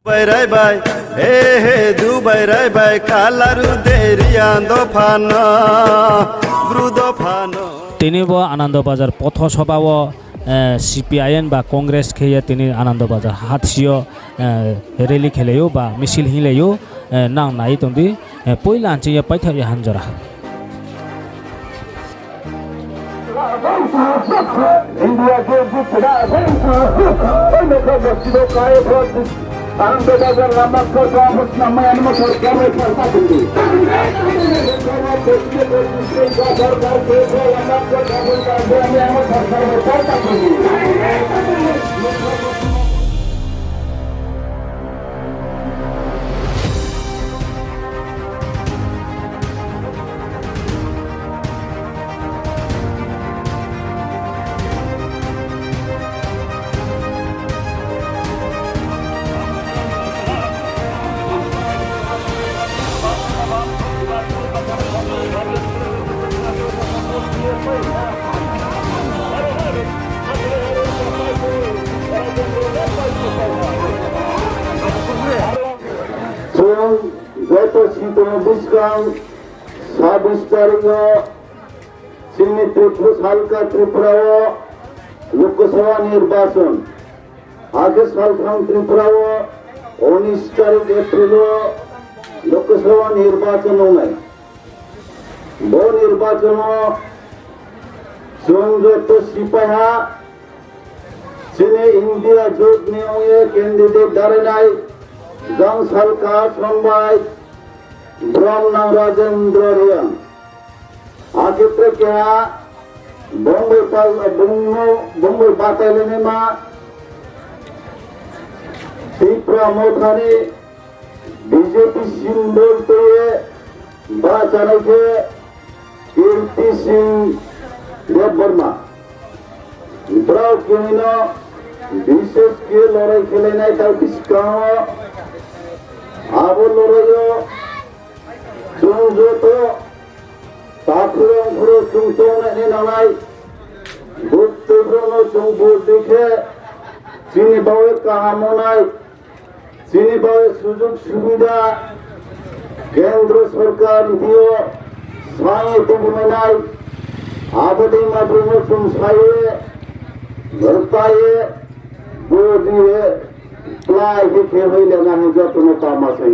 Bayray bay, Dubayray bay, kalaru deriando fano, brudo fano. তিনি আনন্দবাজার পথ সভাও সিপিআইএন বা কংগ্রেস খেয়ে তিনি আনন্দবাজার হাতসিও রেলি খেলেও বা মিছিল হিলেও নাংনাই তন্দি পয়লা আনচিয়ে পাইথাবি হানজরা আনন্দবাজার রামাক্ষর গ্রামস নামায়ন মঠর গ্রামের সরকারি গত 26 তারিখ হালকা ত্রিপুরাও লোকসভা নির্বাচন আগে সালখান ত্রিপুরাও 19 তারিখ এপ্রিল লোকসভা নির্বাচন নাই বহু নির্বাচন সংযুক্ত সিপাহা চীনে ইন্ডিয়া জোট নিয়ে ক্যান্ডিডেট দাঁড়ায় নাই জং সালকা সমবায় ব্রহ্ম রাজেন্দ্র রিয়াং আগে থেকে বঙ্গল বাতায়নে মা ত্রিপুরা মোথানে বিজেপি সিম্বল তৈরি বা চালাইছে কীর্তি সিং দেববর্মা ব্রাউ কেন বিশেষ কে লড়াই খেলে নাই তার বিস্কাও আবো লড়াইও সংযত তাকুরং ঘুরো চুংচৌনে নালাই গুরুত্বপূর্ণ চৌবুর দেখে চিনি বাউয়ের কামনায় চিনি বাউয়ের সুযোগ সুবিধা কেন্দ্র সরকার দিও সায়ে তুমি নাই আবদি মাদ্রুম সুমসায়ে ঘরতায়ে বুদিয়ে প্লাই দেখে হইলে না যত্ন কাম আছে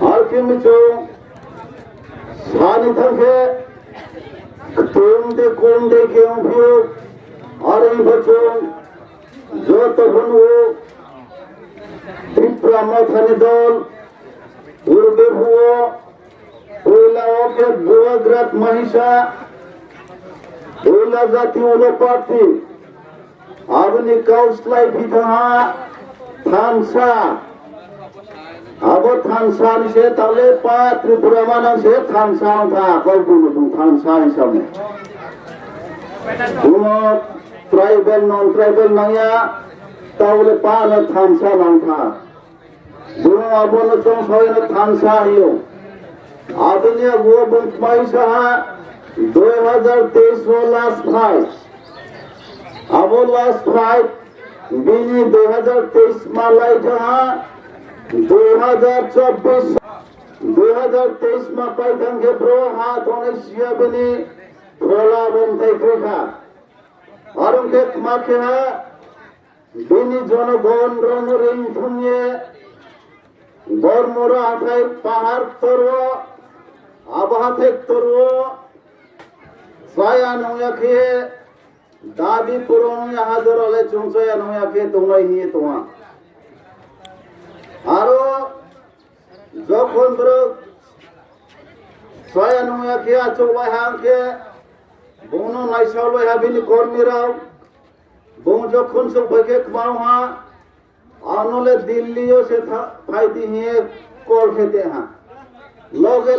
আর কি মিছো সানি থাকে কোনদে কেউ ভিউ আর এই বছর যতক্ষণ ত্রিপুরা মাথানি দল পূর্বে ভুয়ো পয়লা ওকে গোয়াগ্রাত মহিষা পয়লা জাতীয় প্রার্থী আপনি কাউসলাই বিধাহা থানসা আবার থানসা সে তাহলে পা ত্রিপুরা মানা সে থানসা থা কলকুন থানসা হিসাবে কোন ট্রাইবেল নন ট্রাইবেল নাইয়া তাহলে পা না থানসা লাংথা দুনো আবন চং সয়ন থানসা হিও আপনি वो बंकमाइसा 2023 लास्ट फाइट अब लास्ट फाइट बिनी 2023 मालाई जहां 2024 में पाइथन के प्रो हाथ होने सिया बनी प्रोला बनते क्रिका और उनके माखे है बिनी जनगण रंगरिंग थुनिए गरमरा आठाई पाहाड़ तोरो आबहाते तोरो साया नोयाखे दाबी पुरोनो हाजर हले चुंसया नोयाखे तुम्हाई ही तुम्हा आरो যখন বড় সায়া নয়াखे আচলবাই হাকে বন নাইসালবাই হাবিনি কর্মীরাও বন যখন সব বকে কমাওয়া আনলে দিল্লিও সে ফাইদি হিয়ে কল খেতে হ্যাঁ লগে